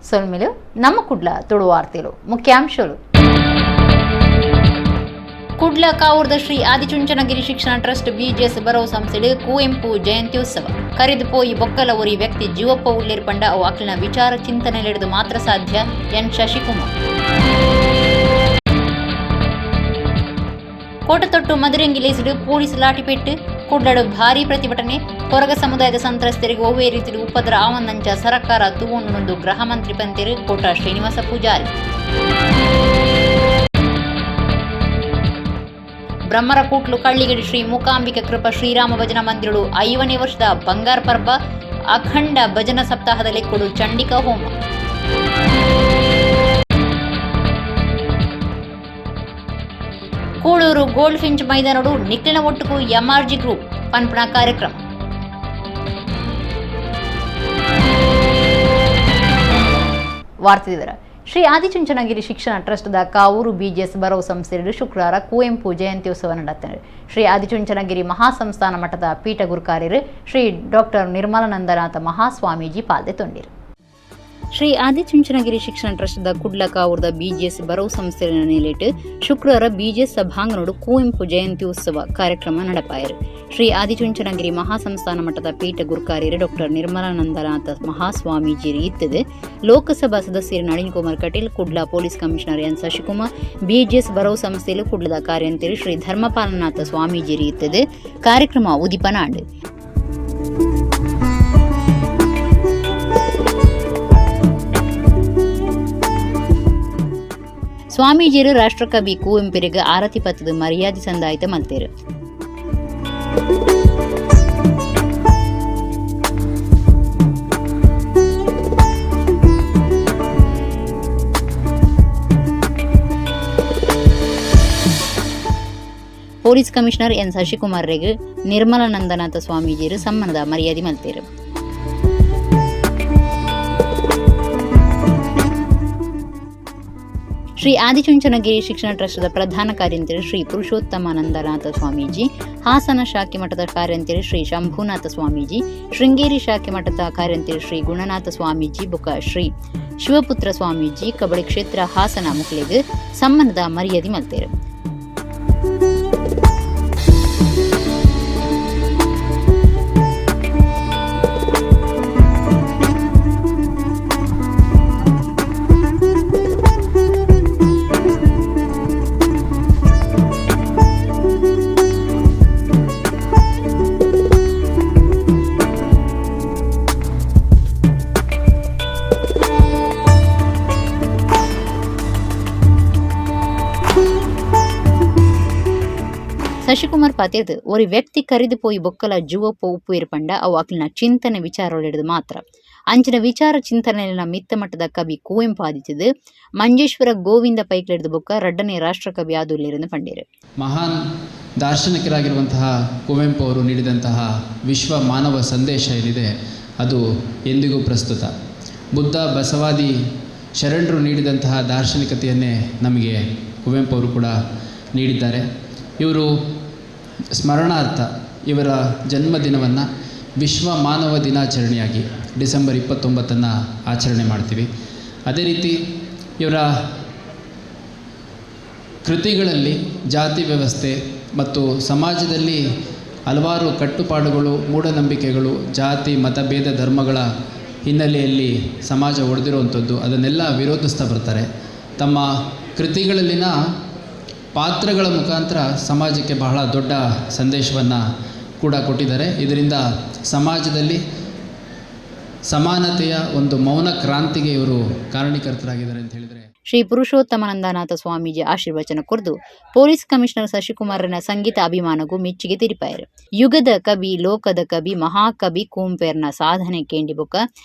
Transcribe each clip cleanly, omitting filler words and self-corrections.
ಸೊಲ್ಮಿಲು ನಮ್ಮ ಕುಡ್ಲ ತುಳು ವಾರ್ತೆಲು ಮುಖ್ಯಾಂಶಗಳು. ಕುಡ್ಲ ಕಾವೂರ್ದ ಶ್ರೀ ಆದಿಚುಂಚನಗಿರಿ ಶಿಕ್ಷಣ ಟ್ರಸ್ಟ್ ಬಿಜೆಎಸ್ ಬರೋ ಸಂಸ್ಥೆಡು ಕುವೆಂಪು ಜಯಂತ್ಯೋತ್ಸವ ಕರೆದು ಪೋಯಿ ಬೊಕ್ಕಲ ಒರಿ ವ್ಯಕ್ತಿ ಜೀವಪ್ಪ ಉಳ್ಳೇರ್ಪಂಡ ಅವು ಅಕ್ಲಿನ ವಿಚಾರ ಚಿಂತನೆಲಿಡಿದು ಮಾತ್ರ ಸಾಧ್ಯ ಎನ್ ಶಶಿಕುಮಾರ್. ಕೋಟತೊಟ್ಟು ಮಧುರೆಂಗಿಲೇಸಿಡು ಪೊಲೀಸ್ ಲಾಠಿಪೆಟ್ಟು ಕುಡ್ಲಡು ಭಾರೀ ಪ್ರತಿಭಟನೆ. ಕೊರಗ ಸಮುದಾಯದ ಸಂತ್ರಸ್ತರಿಗೆ ಒವ್ವೇ ರೀತಿಯಲ್ಲಿ ಉಪದ್ರ ಆವಂದಂಚ ಸರ್ಕಾರ ತೂವೊಂದು ಗೃಹ ಮಂತ್ರಿ ಪಂತೇರು ಕೋಟ ಶ್ರೀನಿವಾಸ ಪೂಜಾರಿ. ಬ್ರಹ್ಮರ ಕೂಟ್ಲು ಕಳ್ಳಿಗಿಡಿ ಶ್ರೀ ಮೂಕಾಂಬಿಕೆ ಕೃಪಾ ಶ್ರೀರಾಮ ಭಜನಾ ಮಂದಿರಡು 5ನೇ ವರ್ಷದ ಬಂಗಾರ ಪರ್ಬ ಅಖಂಡ ಭಜನಾ ಸಪ್ತಾಹದಲ್ಲಿ ಕೊಡು ಚಂಡಿಕಾ ಹೋಮ. ಕೂಳೂರು ಗೋಲ್ಡ್ ಫಿಂಚ್ ಮೈದಾನಡು ನಿಕ್ಲಿನ ಒಟ್ಟುಕು ಎಂಆರ್ಜಿ ಗ್ರೂಪ್ ಪನ್ಪಣ ಕಾರ್ಯಕ್ರಮ. ವಾರ್ತೆದಿವರ ಶ್ರೀ ಆದಿಚುಂಚನಗಿರಿ ಶಿಕ್ಷಣ ಟ್ರಸ್ಟ್ದ ಕಾವೂರು ಬಿಜೆಎಸ್ ಬರೋ ಸಂಸ್ಥೆಯಲ್ಲಿ ಶುಕ್ರವಾರ ಕುವೆಂಪು ಜಯಂತ್ಯೋತ್ಸವ ನಡೆಯುತ್ತದೆ. ಶ್ರೀ ಆದಿಚುಂಚನಗಿರಿ ಮಹಾಸಂಸ್ಥಾನ ಮಠದ ಪೀಠ ಗುರುಕಾರ್ಯರು ಶ್ರೀ ಡಾಕ್ಟರ್ ನಿರ್ಮಲಾನಂದನಾಥ ಮಹಾಸ್ವಾಮೀಜಿ ಪಾಲ್ದೆ ತೊಂದಿರು. ಶ್ರೀ ಆದಿಚುಂಚನಗಿರಿ ಶಿಕ್ಷಣ ಟ್ರಸ್ಟ್ದ ಕುಡ್ಲ ಕಾವೂರ್ದ ಬಿಜೆಎಸ್ ಬರೋ ಸಂಸ್ಥೆಯ ನೆಲೆಟ್ಟು ಶುಕ್ರವಾರ ಬಿಜೆಎಸ್ ಸಭಾಂಗಣಡು ಕುವೆಂಪು ಜಯಂತ್ಯೋತ್ಸವ ಕಾರ್ಯಕ್ರಮ ನಡೆಪಾಯರು. ಶ್ರೀ ಆದಿಚುಂಚನಗಿರಿ ಮಹಾಸಂಸ್ಥಾನ ಮಠದ ಪೀಠ ಗುರುಕಾರ್ಯರು ಡಾಕ್ಟರ್ ನಿರ್ಮಲಾನಂದನಾಥ ಮಹಾಸ್ವಾಮೀಜಿ ಇತ್ತದೆ. ಲೋಕಸಭಾ ಸದಸ್ಯರು Nalin Kumar Kateel, Kudla police commissioner N Shashikumar, BJS ಬರೋ ಸಂಸ್ಥೆಯಲ್ಲಿ ಕುಡ್ಲದ ಕಾರ್ಯಂತರಿ ಶ್ರೀ ಧರ್ಮಪಾಲನಾಥ ಸ್ವಾಮೀಜಿ ಇತ್ತದೆ. ಕಾರ್ಯಕ್ರಮ ಉದಿಪನಾಡು. ಸ್ವಾಮೀಜಿಯರು ರಾಷ್ಟ್ರಕವಿ ಕುವೆಂಪುರಿಗೆ ಆರತಿ ಪತ್ತದ ಮರ್ಯಾದೆ ಸಂದಾಯಿತ ಮಲ್ತೇರು. ಪೊಲೀಸ್ ಕಮಿಷನರ್ ಎನ್ ಶಶಿಕುಮಾರ್ ರೆಗೆ ನಿರ್ಮಲಾನಂದನಾಥ ಸ್ವಾಮೀಜಿಯರು ಸಮ್ಮಾನದ ಮರ್ಯಾದೆ ಮಲ್ತೇರು. ಶ್ರೀ ಆದಿಚುಂಚನಗಿರಿ ಶಿಕ್ಷಣ ಟ್ರಸ್ಟ್ದ ಪ್ರಧಾನ ಕಾರ್ಯಂತರಿ ಶ್ರೀ ಪುರುಷೋತ್ತಮಾನಂದನಾಥ ಸ್ವಾಮೀಜಿ, ಹಾಸನ ಶಾಖೆ ಮಠದ ಕಾರ್ಯಂತರಿ ಶ್ರೀ ಶಂಭುನಾಥ ಸ್ವಾಮೀಜಿ, ಶೃಂಗೇರಿ ಶಾಖೆ ಮಠದ ಕಾರ್ಯಂತರಿ ಶ್ರೀ ಗುಣನಾಥ ಸ್ವಾಮೀಜಿ ಬುಕ ಶ್ರೀ ಶಿವಪುತ್ರ ಸ್ವಾಮೀಜಿ ಕಬಳಿ ಕ್ಷೇತ್ರ ಹಾಸನ ಮುಕ್ಲಿಗೆ ಸಮ್ಮಾನದ ಮರ್ಯಾದೆ ಮಲ್ತೇರು. ಶಶಿಕುಮಾರ್ ಪಾತೇರ್ದು ஒரு ವ್ಯಕ್ತಿ ಕರೆದು ಪೋಯಿ ಬೊಕ್ಕಲ ಜುವಪ್ಪ ಉಪ್ಪು ಇರ್ಪಂಡ ಅವು ಅಕ್ಲಿನ ಚಿಂತನೆ ವಿಚಾರೊಳಿಡಿದು ಮಾತ್ರ ಅಂಚಿನ ವಿಚಾರ ಚಿಂತನೆಯ ಮಿತ್ತ ಮಟ್ಟದ ಕವಿ ಕುವೆಂಪು ಆದಿತ್ಯದು ಮಂಜೇಶ್ವರ ಗೋವಿಂದ ಪೈಕ್ಲೆಡ್ದು ಬೊಕ್ಕ 2ನೇ ರಾಷ್ಟ್ರಕವಿ ಆದುಲ್ಲಿருந்து ಪಂಡೇರು. ಮಹಾನ್ ದಾರ್ಶನಿಕರಾಗಿರುವಂತಹ ಕುವೆಂಪು ಅವರು ನೀಡಿದಂತಹ ವಿಶ್ವ ಮಾನವ ಸಂದೇಶ ಏನಿದೆ ಅದು ಎಂದಿಗೂ ಪ್ರಸ್ತುತ. ಬುದ್ಧ ಬಸವಾದಿ ಶರಣರು ನೀಡಿದಂತಹ ದಾರ್ಶನಿಕತೆಯನ್ನೇ ನಮಗೆ ಕುವೆಂಪು ಅವರು ಕೂಡ ನೀಡಿದ್ದಾರೆ. ಇವರು ಸ್ಮರಣಾರ್ಥ ಇವರ ಜನ್ಮದಿನವನ್ನು ವಿಶ್ವ ಮಾನವ ದಿನಾಚರಣೆಯಾಗಿ ಡಿಸೆಂಬರ್ 29 ಆಚರಣೆ ಮಾಡ್ತೀವಿ. ಅದೇ ರೀತಿ ಇವರ ಕೃತಿಗಳಲ್ಲಿ ಜಾತಿ ವ್ಯವಸ್ಥೆ ಮತ್ತು ಸಮಾಜದಲ್ಲಿ ಹಲವಾರು ಕಟ್ಟುಪಾಡುಗಳು, ಮೂಢನಂಬಿಕೆಗಳು, ಜಾತಿ ಮತಭೇದ ಧರ್ಮಗಳ ಹಿನ್ನೆಲೆಯಲ್ಲಿ ಸಮಾಜ ಒಡೆದಿರುವಂಥದ್ದು ಅದನ್ನೆಲ್ಲ ವಿರೋಧಿಸ್ತಾ ಬರ್ತಾರೆ. ತಮ್ಮ ಕೃತಿಗಳಲ್ಲಿನ ಪಾತ್ರಗಳ ಮುಖಾಂತರ ಸಮಾಜಕ್ಕೆ ಬಹಳ ದೊಡ್ಡ ಸಂದೇಶವನ್ನು ಕೂಡ ಕೊಟ್ಟಿದ್ದಾರೆ. ಇದರಿಂದ ಸಮಾಜದಲ್ಲಿ ಸಮಾನತೆಯ ಒಂದು ಮೌನ ಕ್ರಾಂತಿಗೆ ಇವರು ಕಾರಣೀಕರ್ತರಾಗಿದ್ದಾರೆ ಅಂತ ಹೇಳಿದರೆ ಶ್ರೀ ಪುರುಷೋತ್ತಮಾನಂದನಾಥ ಸ್ವಾಮೀಜಿ ಆಶೀರ್ವಚನ ಕೊರ್ದು ಪೊಲೀಸ್ ಕಮಿಷನರ್ ಶಶಿಕುಮಾರನ ಸಂಗೀತ ಅಭಿಮಾನಗೂ ಮೆಚ್ಚುಗೆ ತಿರಿಪಾಯರು. ಯುಗದ ಕವಿ, ಲೋಕದ ಕವಿ, ಮಹಾಕವಿ ಕುವೆಂಪುರ್ನ ಸಾಧನೆ ಕೇಂಡಿ ಬೊಕ್ಕ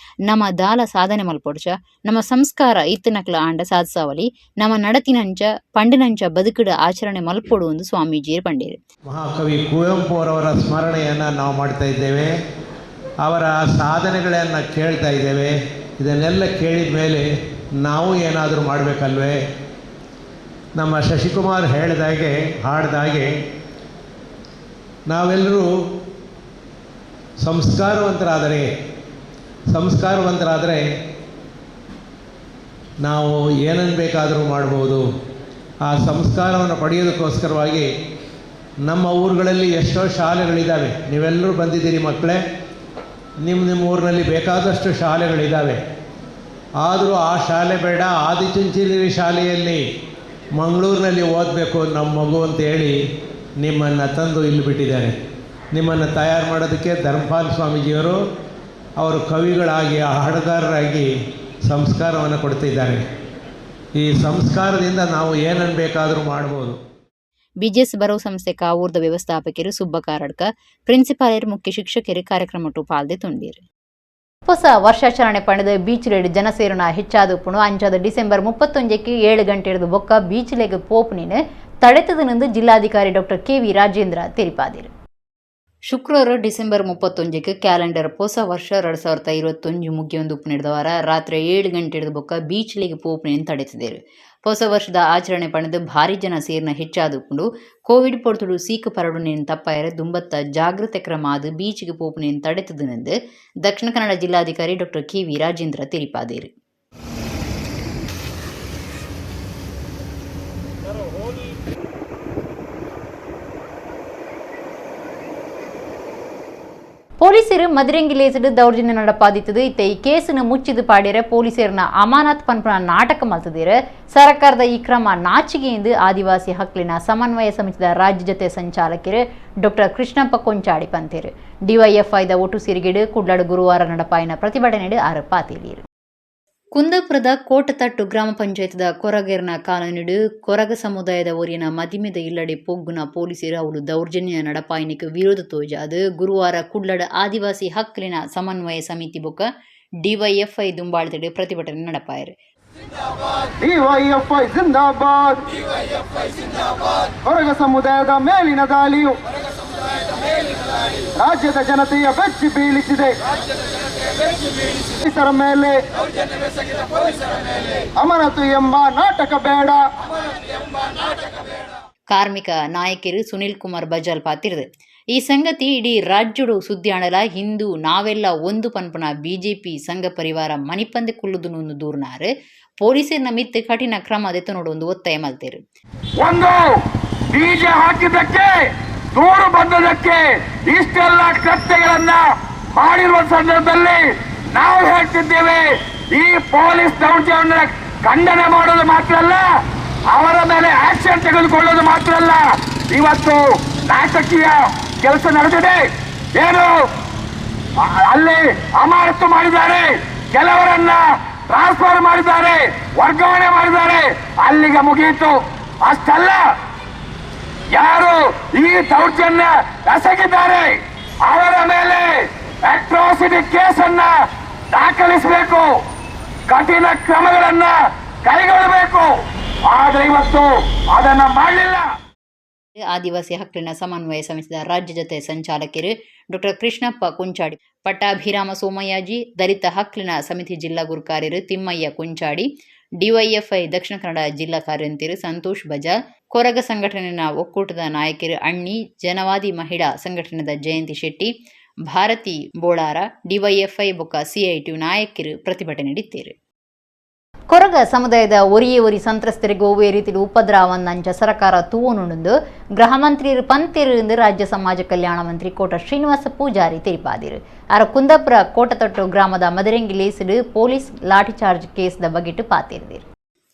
ನಮ್ಮ ದಾಲ ಸಾಧನೆ ಮಲ್ಪೊಡ್ಚ ನಮ್ಮ ಸಂಸ್ಕಾರ ಇತ್ತನಕ್ಲ ಆಂಡ ಸಾಧಿಸಾವಲಿ ನಮ್ಮ ನಡತಿನಂಚ ಪಂಡಿನಂಚ ಬದುಕುಡ ಆಚರಣೆ ಮಲ್ಪೊಡು ಎಂದು ಸ್ವಾಮೀಜಿ ಪಂಡೇರು. ಮಹಾಕವಿ ಕುವೆಂಪು ಅವರವರ ಸ್ಮರಣೆಯನ್ನು ನಾವು ಮಾಡ್ತಾ ಇದ್ದೇವೆ, ಅವರ ಸಾಧನೆಗಳನ್ನು ಕೇಳ್ತಾ ಇದ್ದೇವೆ. ಇದನ್ನೆಲ್ಲ ಕೇಳಿದ ಮೇಲೆ ನಾವು ಏನಾದರೂ ಮಾಡಬೇಕಲ್ವೇ? ನಮ್ಮ ಶಶಿಕುಮಾರ್ ಹಾಡಿದಾಗೆ ನಾವೆಲ್ಲರೂ ಸಂಸ್ಕಾರವಂತರಾದರೆ ನಾವು ಏನನ್ನು ಬೇಕಾದರೂ ಮಾಡ್ಬೋದು. ಆ ಸಂಸ್ಕಾರವನ್ನು ಪಡೆಯೋದಕ್ಕೋಸ್ಕರವಾಗಿ ನಮ್ಮ ಊರುಗಳಲ್ಲಿ ಎಷ್ಟೋ ಶಾಲೆಗಳಿದ್ದಾವೆ. ನೀವೆಲ್ಲರೂ ಬಂದಿದ್ದೀರಿ ಮಕ್ಕಳೇ, ನಿಮ್ಮ ಊರಿನಲ್ಲಿ ಬೇಕಾದಷ್ಟು ಶಾಲೆಗಳಿದ್ದಾವೆ. ಆದರೂ ಆ ಶಾಲೆ ಬೇಡ, ಆದಿಚುಂಚನಗಿರಿ ಶಾಲೆಯಲ್ಲಿ ಮಂಗಳೂರಿನಲ್ಲಿ ಓದಬೇಕು ನಮ್ಮ ಮಗು ಅಂತೇಳಿ ನಿಮ್ಮನ್ನು ತಂದು ಇಲ್ಲಿ ಬಿಟ್ಟಿದ್ದಾರೆ. ನಿಮ್ಮನ್ನು ತಯಾರು ಮಾಡೋದಕ್ಕೆ ಧರ್ಮಪಾಲ್ ಸ್ವಾಮೀಜಿಯವರು ಅವರು ಕವಿಗಳಾಗಿ ಹಾಡುಗಾರರಾಗಿ ಸಂಸ್ಕಾರವನ್ನು ಕೊಡ್ತಿದ್ದಾರೆ. ಈ ಸಂಸ್ಕಾರದಿಂದ ನಾವು ಏನನ್ನು ಬೇಕಾದರೂ ಮಾಡ್ಬೋದು. ಬಿಜೆಎಸ್ ಬರೋ ಸಂಸ್ಥೆ ಕಾವೂರ್ದ ವ್ಯವಸ್ಥಾಪಕರು ಸುಬ್ಬ ಕಾರಡ್ಕ, ಪ್ರಿನ್ಸಿಪಾಲರು, ಮುಖ್ಯ ಶಿಕ್ಷಕರು ಕಾರ್ಯಕ್ರಮ ಪಾಲ್ದೆ ತುಂಡಿರು. ಹೊಸ ವರ್ಷಾಚರಣೆ ಪಡೆದ ಬೀಚ್ ಲೇಡ್ ಜನಸೇರಣ ಹೆಚ್ಚಾದುಪ್ಪುಣು ಅಂಚಾದ ಡಿಸೆಂಬರ್ 31ಕ್ಕೆ 7 ಗಂಟೆ ಹಿಡಿದು ಬೊಕ್ಕ ಬೀಚ್ ಲೇಗ್ ಪೋಪುನಿನ ತಡೆತದನೆಂದು ಜಿಲ್ಲಾಧಿಕಾರಿ ಡಾಕ್ಟರ್ KV ರಾಜೇಂದ್ರ ತಿಳಿಪಾದಿರು. ಶುಕ್ರವಾರ ಡಿಸೆಂಬರ್ 31ಕ್ಕೆ ಕ್ಯಾಲೆಂಡರ್ ಹೊಸ ವರ್ಷ 2021 ಮುಗಿಯೊಂದುಪ್ಪು ನಡೆದ ವಾರ ರಾತ್ರಿ 7 ಗಂಟೆ ಹಿಡಿದು ಬೊಕ್ಕ ಬೀಚ್ ಲೇಗ್ ಪೋಪುನಿನ ತಡೆತಿದ್ದೇರು. ಹೊಸ ವರ್ಷದ ಆಚರಣೆ ಪಡೆದು ಭಾರಿ ಜನ ಸೇರ್ನ ಹೆಚ್ಚಾದುಕೊಂಡು ಕೋವಿಡ್ ಪೊರ್ತುಡು ಸೀಕು ಪರಡುನೇನು ತಪ್ಪಾಯರೆ ದುಂಬತ್ತ ಜಾಗೃತೆ ಕ್ರಮ ಆದು ಬೀಚ್ಗೆ ಪೋಪುನೇನು ತಡೆತದನೆಂದು ದಕ್ಷಿಣ ಕನ್ನಡ ಜಿಲ್ಲಾಧಿಕಾರಿ ಡಾಕ್ಟರ್ KV ರಾಜೇಂದ್ರ ತಿಳಿಪಾದೇರು. ಪೊಲೀಸರು ಮದಿರೆಂಗಿಲೇಸಡು ದೌರ್ಜನ್ಯ ನಡಪಾದಿತ್ತದು. ಈ ಕೇಸನ್ನು ಮುಚ್ಚಿದು ಪಾಡ್ಯರೆ ಪೊಲೀಸರನ್ನ ಅಮಾನತ್ ಪನ್ಪುನ ನಾಟಕ ಮಲ್ತದಿರೆ. ಸರ್ಕಾರದ ಈ ಕ್ರಮ ನಾಚಿಗೆ ಎಂದು ಆದಿವಾಸಿ ಹಕ್ಕಲಿನ ಸಮನ್ವಯ ಸಮಿತಿಯ ರಾಜ್ಯ ಜೊತೆ ಸಂಚಾಲಕರು ಡಾಕ್ಟರ್ ಕೃಷ್ಣಪ್ಪ ಕೊಂಚಾಡಿ ಪಂತೇರು. DYFIದ ಒಟ್ಟು ಸಿರಿಗಿಡು ಕುಡ್ಲಾಡು ಗುರುವಾರ ನಡಪಾಯಿನ ಪ್ರತಿಭಟನೆ ಆರೋಪಾತಿಲಿರು. ಕುಂದಾಪುರದ ಕೋಟತಟ್ಟು ಗ್ರಾಮ ಪಂಚಾಯತ್ದ ಕೊರಗೇರ್ನ ಕಾಲೋನಿಡು ಕೊರಗ ಸಮುದಾಯದ ಒರಿಯನ ಮದಿಮೆದ ಇಲ್ಲಡೆ ಪೊಗ್ಗುನ ಪೊಲೀಸರು ಅವಳು ದೌರ್ಜನ್ಯ ನಡಪಾಯಿನಿಗೆ ವಿರೋಧ ತೋಜಾದು ಗುರುವಾರ ಕುಡ್ಲಡ ಆದಿವಾಸಿ ಹಕ್ಕಲಿನ ಸಮನ್ವಯ ಸಮಿತಿ ಬೊಕ್ಕ DYFI ದುಂಬಾಳತೆಡೆ ಪ್ರತಿಭಟನೆ ನಡಪಾಯರು. DYFI ಜಿಂದಾಬಾದ್. ಕೊರಗ ಸಮುದಾಯದ ಮೇಲಿನ ದಾಳಿಯು ರಾಜ್ಯದ ಜನತೆಯ ಬೆಚ್ಚಿ ಬೀಳಿಸಿದೆ. ಪೊಲೀಸರ ಮೇಲೆ ಅಮಾನತು ಎಂಬ ನಾಟಕ ಬೇಡ. ಕಾರ್ಮಿಕ ನಾಯಕರು ಸುನಿಲ್ ಕುಮಾರ್ ಬಜಾಲ್ ಪಾತಿರದು. ಈ ಸಂಗತಿ ಇಡೀ ರಾಜ್ಯಡು ಸುದ್ದಿ ಆಣಲ ಹಿಂದೂ ನಾವೆಲ್ಲ ಒಂದು ಪನ್ಪುನ ಬಿಜೆಪಿ ಸಂಘ ಪರಿವಾರ ಮಣಿಪಂದೆ ಕುಲ್ಲುದು ದೂರ್ನಾರು ಪೊಲೀಸರ ಮಿತ್ತು ಕಠಿಣ ಕ್ರಮ ಅದೆತ್ತು ನೋಡೊಂದು ಒತ್ತಾಯ ಮಲ್ತೇರು. ಒಂದು ಬೀಜ ಹಾಕಿದ್ದಕ್ಕೆ ದೂರು ಬಂದದಕ್ಕೆ ಇಷ್ಟೆಲ್ಲ ಕೃತ್ಯಗಳನ್ನ ಮಾಡಿರುವ ಸಂದರ್ಭದಲ್ಲಿ ನಾವು ಹೇಳ್ತಿದ್ದೇವೆ, ಈ ಪೊಲೀಸ್ ದೌರ್ಜನ್ಯ ಖಂಡನೆ ಮಾಡೋದು ಮಾತ್ರ ಅಲ್ಲ, ಅವರ ಮೇಲೆ ಆಕ್ಷನ್ ತೆಗೆದುಕೊಳ್ಳೋದು ಮಾತ್ರ ಅಲ್ಲ, ಇವತ್ತು ನಾಟಕೀಯ ಕೆಲಸ ನಡೆದಿದೆ. ಏನು ಅಲ್ಲಿ ಅಮಾನತು ಮಾಡಿದ್ದಾರೆ, ಕೆಲವರನ್ನ ಟ್ರಾನ್ಸ್ಫರ್ ಮಾಡಿದ್ದಾರೆ, ವರ್ಗಾವಣೆ ಮಾಡಿದ್ದಾರೆ, ಅಲ್ಲಿಗೆ ಮುಗಿಯಿತು. ಅಷ್ಟಲ್ಲ, ಯಾರು ಈ ದೌರ್ಜನ್ಯ ಎಸಗಿದ್ದಾರೆ ಅವರ ಮೇಲೆ ಅಟ್ರಾಸಿಟಿ ಕೇಸನ್ನ ದಾಖಲಿಸಬೇಕು, ಕಠಿಣ ಕ್ರಮಗಳನ್ನ ಕೈಗೊಳ್ಳಬೇಕು. ಆದರೆ ಇವತ್ತು ಅದನ್ನ ಮಾಡಲಿಲ್ಲ. ಆದಿವಾಸಿ ಹಕ್ಕಲಿನ ಸಮನ್ವಯ ಸಮಿತಿಯ ರಾಜ್ಯ ಜೊತೆ ಸಂಚಾಲಕರು ಡಾಕ್ಟರ್ ಕೃಷ್ಣಪ್ಪ ಕೊಂಚಾಡಿ, ಪಟ್ಟಾಭಿರಾಮ ಸೋಮಯ್ಯಾಜಿ, ದಲಿತ ಹಕ್ಕಲಿನ ಸಮಿತಿ ಜಿಲ್ಲಾ ಗುರುಕಾರ್ಯರು ತಿಮ್ಮಯ್ಯ ಕೊಂಚಾಡಿ, DYFI ದಕ್ಷಿಣ ಕನ್ನಡ ಜಿಲ್ಲಾ ಕಾರ್ಯಂತಿರು ಸಂತೋಷ್ ಬಜಾರ್, ಕೊರಗ ಸಂಘಟನೆಯ ಒಕ್ಕೂಟದ ನಾಯಕರು ಅಣ್ಣಿ, ಜನವಾದಿ ಮಹಿಳಾ ಸಂಘಟನೆದ ಜಯಂತಿ ಶೆಟ್ಟಿ, ಭಾರತಿ ಬೋಳಾರ, DYFI ಬೊಕ್ಕ CITU ನಾಯಕರು ಪ್ರತಿಭಟನೆ ನೀಡಿದ್ದೇರು. ಕೊರಗ ಸಮುದಾಯದ ಒರಿ ಸಂತ್ರಸ್ತರಿಗೆ ಒವ್ವೇ ರೀತಿಯಲ್ಲಿ ಉಪದ್ರವಂದಂಚ ಸರ್ಕಾರ ತೂವನುಂಡು ಗೃಹ ಮಂತ್ರಿ ಪಂತೇರು ಎಂದು ರಾಜ್ಯ ಸಮಾಜ ಕಲ್ಯಾಣ ಮಂತ್ರಿ ಕೋಟ ಶ್ರೀನಿವಾಸ ಪೂಜಾರಿ ತಿಳಿಪಾದಿರು. ಅರ ಕುಂದಾಪುರ ಕೋಟತಟ್ಟು ಗ್ರಾಮದ ಮದರಂಗಿ ಲೇಸಿಡು ಪೊಲೀಸ್ ಲಾಠಿ ಚಾರ್ಜ್ ಕೇಸ್ದ ಬಗೆಟ್ಟು ಪಾತಿರಿದಿರು.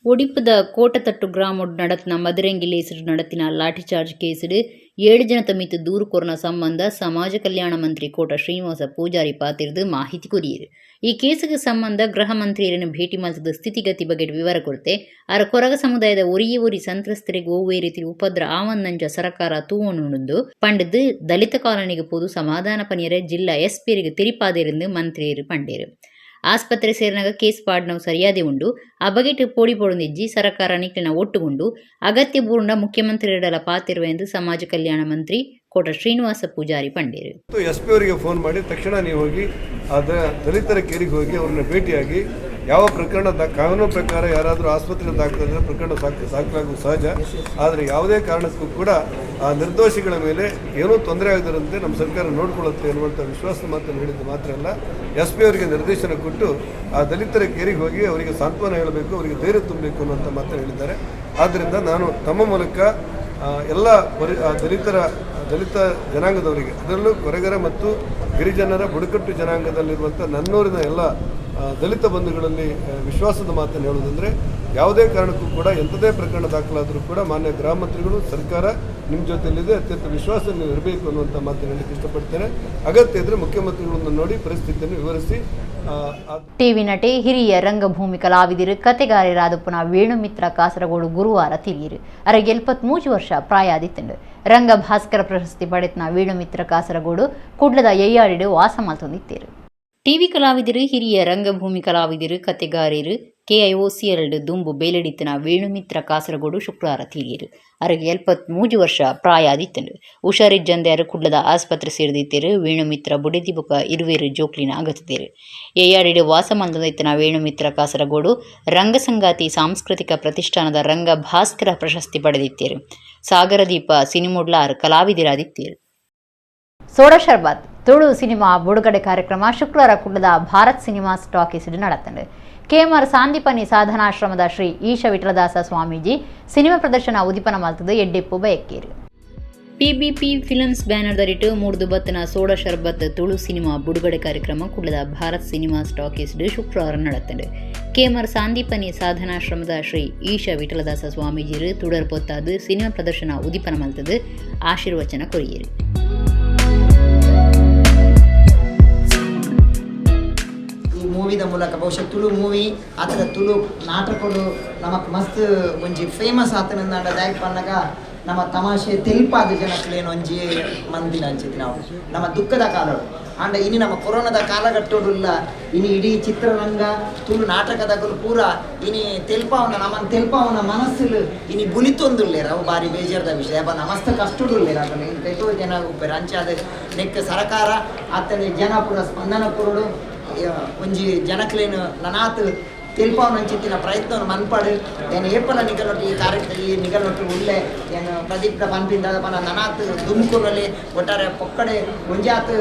ಒಡಿಪದ ಕೋಟತಟ್ಟು ಗ್ರಾಮಡ್ ನಡತಿನ ಮದರಂಗಿ ಲೇಸಿಡು ನಡತಿನ ಲಾಠಿ ಚಾರ್ಜ್ ಕೇಸಿಡು 7 ಜನ ತಮ್ಮಿತ್ತು ದೂರು ಕೊರನ ಸಂಬಂಧ ಸಮಾಜ ಕಲ್ಯಾಣ ಮಂತ್ರಿ ಕೋಟ ಶ್ರೀನಿವಾಸ ಪೂಜಾರಿ ಪಾತಿರ್ದು ಮಾಹಿತಿ ಕೊರಿಯರು. ಈ ಕೇಸಿಗೆ ಸಂಬಂಧ ಗೃಹ ಮಂತ್ರಿಯರನ್ನು ಭೇಟಿ ಮಾಡಿದ ಸ್ಥಿತಿಗತಿ ಬಗ್ಗೆ ವಿವರ ಕೊರತೆ ಅರ ಕೊರಗ ಸಮುದಾಯದ ಒರಿ ಸಂತ್ರಸ್ತರಿಗೆ ಒವ್ವೇ ರೀತಿ ಉಪದ್ರ ಆವಂದಂಚ ಸರ್ಕಾರ ತೂವನುಂಡು ಪಂಡದು ದಲಿತ ಕಾಲೋನಿಗೆ ಪೋದು ಸಮಾಧಾನ ಪನಿಯರ ಜಿಲ್ಲಾ SP ತಿರಿಪಾದಿರೆಂದು ಮಂತ್ರಿಯರು ಪಂಡೇರು. ಆಸ್ಪತ್ರೆ ಸೇರಿನಾಗ ಕೇಸ್ ಪಾಡ್ನವು ಸರಿಯಾದೆ ಉಂಡು ಆ ಬಗೆಟ್ ಪೋಡಿ ಪೊಡೊಂದಿಜ್ಜಿ ಸರ್ಕಾರ ನಿಕ್ಲಿನ ಒಟ್ಟುಗೊಂಡು ಅಗತ್ಯ ಬೂರ್ಣ ಮುಖ್ಯಮಂತ್ರಿಗಳ ಪಾತಿರುವ ಎಂದು ಸಮಾಜ ಕಲ್ಯಾಣ ಮಂತ್ರಿ ಕೋಟ ಶ್ರೀನಿವಾಸ ಪೂಜಾರಿ ಪಂಡೇರು. SP ಅವರಿಗೆ ಫೋನ್ ಮಾಡಿ ತಕ್ಷಣ ನೀವು ಹೋಗಿ ದಲಿತರ ಕೇರಿಗೆ ಹೋಗಿ ಅವ್ರನ್ನ ಭೇಟಿಯಾಗಿ ಯಾವ ಪ್ರಕರಣ ಕಾನೂನು ಪ್ರಕಾರ ಯಾರಾದರೂ ಆಸ್ಪತ್ರೆಗೆ ದಾಖಲಾದರೆ ಪ್ರಕರಣ ದಾಖಲಾಗುವುದು ಸಹಜ. ಆದರೆ ಯಾವುದೇ ಕಾರಣಕ್ಕೂ ಕೂಡ ಆ ನಿರ್ದೋಷಿಗಳ ಮೇಲೆ ಏನೂ ತೊಂದರೆ ಆಗದಿರಂತೆ ನಮ್ಮ ಸರ್ಕಾರ ನೋಡಿಕೊಳ್ಳುತ್ತೆ ಅನ್ನುವಂಥ ವಿಶ್ವಾಸದ ಮಾತನ್ನು ಹೇಳಿದ್ದು ಮಾತ್ರ ಅಲ್ಲ, SP ಅವರಿಗೆ ನಿರ್ದೇಶನ ಕೊಟ್ಟು ಆ ದಲಿತರ ಕೇರಿಗೆ ಹೋಗಿ ಅವರಿಗೆ ಸಾಂತ್ವನ ಹೇಳಬೇಕು, ಅವರಿಗೆ ಧೈರ್ಯ ತುಂಬಬೇಕು ಅನ್ನುವಂಥ ಮಾತನ್ನು ಹೇಳಿದ್ದಾರೆ. ಆದ್ದರಿಂದ ನಾನು ತಮ್ಮ ಮೂಲಕ ಎಲ್ಲ ದಲಿತ ಜನಾಂಗದವರಿಗೆ, ಅದರಲ್ಲೂ ಕೊರಗರ ಮತ್ತು ಗಿರಿಜನರ ಬುಡಕಟ್ಟು ಜನಾಂಗದಲ್ಲಿರುವಂಥ ನನ್ನೂರಿನ ಎಲ್ಲ ದಲಿತ ಬಂಧುಗಳಲ್ಲಿ ವಿಶ್ವಾಸದ ಮಾತನ್ನು ಹೇಳೋದಂದರೆ, ಯಾವುದೇ ಕಾರಣಕ್ಕೂ ಕೂಡ ಎಂಥದೇ ಪ್ರಕರಣ ದಾಖಲಾದರೂ ಕೂಡ ಮಾನ್ಯ ಗೃಹ ಮಂತ್ರಿಗಳು, ಸರ್ಕಾರ ನಿಮ್ಮ ಜೊತೆಯಲ್ಲಿದೆ, ಅತ್ಯಂತ ವಿಶ್ವಾಸ ನೀವು ಇರಬೇಕು ಅನ್ನುವಂಥ ಮಾತನ್ನು ಹೇಳಲಿಕ್ಕೆ ಇಷ್ಟಪಡ್ತೇನೆ. ಅಗತ್ಯ ಇದ್ದರೆ ಮುಖ್ಯಮಂತ್ರಿಗಳನ್ನು ನೋಡಿ ಪರಿಸ್ಥಿತಿಯನ್ನು ವಿವರಿಸಿ. ಟಿವಿ ನಟಿ ಹಿರಿಯ ರಂಗಭೂಮಿ ಕಲಾವಿದರು ಕತೆಗಾರರಾದ ಪುನಃ ವೇಣುಮಿತ್ರ ಕಾಸರಗೋಡು ಗುರುವಾರ ತಿರಿಯಿರು. ಅವರಿಗೆ 73 ವರ್ಷ ಪ್ರಾಯ ಆದಿತ್ತಂಡು. ರಂಗ ಭಾಸ್ಕರ ಪ್ರಶಸ್ತಿ ಪಡೆತನ ವೇಣುಮಿತ್ರ ಕಾಸರಗೋಡು ಕುಡ್ಲದ ಎಯ್ಯಾಡಿಡು ವಾಸ ಮಲ್ತೊಂದಿತ್ತೇರು. ಟಿವಿ ಕಲಾವಿದರು ಹಿರಿಯ ರಂಗಭೂಮಿ ಕಲಾವಿದರು ಕತೆಗಾರರು KIOC ದುಂಬು ಬೇಲಡಿತನ ವೇಣುಮಿತ್ರ ಕಾಸರಗೋಡು ಶುಕ್ರವಾರ ತೀರಿಯರು. ಅವರಿಗೆ 73 ವರ್ಷ ಪ್ರಾಯ ಆದಿತ್ತಂಡು. ಹುಷಾರಿಜ್ಜಂದೆ ಅವರು ಕುಡ್ಲದ ಆಸ್ಪತ್ರೆ ಸೇರಿದಿತ್ತೇರು. ವೇಣುಮಿತ್ರ ಬುಡಿದಿ ಬುಕ ಇರುವೇರು ಜೋಕ್ಲಿನ ಅಗತ್ಯರು. ಎಯ್ಯಾಡಿಡು ವಾಸ ಮಲ್ತೊಂದಿತ್ತನ ವೇಣುಮಿತ್ರ ಕಾಸರಗೋಡು ರಂಗಸಂಗಾತಿ ಸಾಂಸ್ಕೃತಿಕ ಪ್ರತಿಷ್ಠಾನದ ರಂಗ ಭಾಸ್ಕರ ಪ್ರಶಸ್ತಿ ಪಡೆದಿತ್ತೇರು. ಸಾಗರದೀಪ ಸಿನಿಮುಡ್ಲಾರ್ ಕಲಾವಿದರಾದಿತ್ತೇರು. ಸೋಡಾ ಶರ್ಬತ್ ತುಳು ಸಿನಿಮಾ ಬಿಡುಗಡೆ ಕಾರ್ಯಕ್ರಮ ಶುಕ್ರವಾರ ಕುಡ್ಲದ ಭಾರತ್ ಸಿನಿಮಾ ಟಾಕೀಸ್ ನಡೆತಂಡು. KMR ಸಾಂದೀಪನಿ ಸಾಧನಾಶ್ರಮದ ಶ್ರೀ ಈಶ ವಿಠಲದಾಸ ಸ್ವಾಮೀಜಿ ಸಿನಿಮಾ ಪ್ರದರ್ಶನ ಉದಿಪನ ಮಲ್ತದು ಎಡ್ಡೆಪ್ಪು ಬಯಕೇರು. PBP ಫಿಲ್ಮ್ಸ್ ಬ್ಯಾನರ್ ದರಿಟ್ಟು ಮೂಡ್ದು ಬತ್ತನ ಸೋಡಾ ಶರ್ಬತ್ ತುಳು ಸಿನಿಮಾ ಬಿಡುಗಡೆ ಕಾರ್ಯಕ್ರಮ ಕುಡ್ಲದ ಭಾರತ್ ಸಿನಿಮಾ ಟಾಕೀಸ್ ಶುಕ್ರವಾರ ನಡೆತಂಡು. KMR ಸಾಂದೀಪನಿ ಸಾಧನಾಶ್ರಮದ ಶ್ರೀ ಈಶ ವಿಠಲದಾಸ ಸ್ವಾಮೀಜಿರು ತುಡರ್ ಪೊತ್ತಾದು ಸಿನಿಮಾ ಪ್ರದರ್ಶನ ಉದಿಪನ ಮಲ್ತದು ಆಶೀರ್ವಚನ ಕೊರಿಯರು. ಮೂವಿದ ಮೂಲಕ ಬಹುಶಃ ತುಳು ಮೂವಿ ಆತರ ತುಳು ನಾಟಕಗಳು ನಮಕ್ ಮಸ್ತ್ ಒಂಜಿ ಫೇಮಸ್ ಆತನ ದಾಯಕ್ ಪನ್ನಗ ನಮ್ಮ ತಮಾಷೆ ತೆಲ್ಪಾದ ಜನಕ್ಕೇನು ಒಂಜಿ ಮಂದಿನ ಅಂಚಿತಿ ನಾವು ನಮ್ಮ ದುಃಖದ ಕಾಲ ಆಂಡ ಇನಿ ನಮ್ಮ ಕೊರೋನಾದ ಕಾಲಘಟ್ಟೋಡುಲ್ಲ ಇನಿ ಇಡೀ ಚಿತ್ರರಂಗ ತುಳು ನಾಟಕದಗಳು ಪೂರ ಇನಿ ನಮ್ಮನ್ನು ತೆಲ್ಪಾವನ ಮನಸ್ಸು ಇನಿ ಬುನಿತೊಂದುಲ್ಲೇರ ಅವು ಬಾರಿ ಬೇಜಾರದ ವಿಷಯ ಅಪ್ಪ ನಮಸ್ತ ಕಷ್ಟಡುಲ್ಲೇರ ಅದನ್ನು ಇನ್ನು ತೆಟ್ಟೋ ಜನ ಉಪ್ಪೇರ ಅಂಚಾದ ನೆಕ್ ಸರ್ಕಾರ ಆತನ ಜನ ಪೂರ ಸ್ಪಂದನ ಪೂರಡು ಒಂಜಿ ಜನಕ್ಲೇನು ನನಾತ್ ತೆಲ್ಪಾವನ ಅಂಚಿತ್ತಿನ ಪ್ರಯತ್ನವನ್ನು ಮನ್ಪಾಡು ಏನು ಏಪಲ ನಿಗಲೊಟ್ಟು ಈ ಕಾರ್ಯಕ್ರಮ ಈ ನಿಗಲೊಟ್ಟು ಉಳ್ಳೆ ಏನು ಪ್ರದೀಪ್ನ ಪನ್ಪಿಂದ ನನಾತ್ ದುಮ್ಕೂರಲ್ಲಿ ಒಟ್ಟಾರೆ ಪೊಕ್ಕಡೆ ಒಂಜಾತ್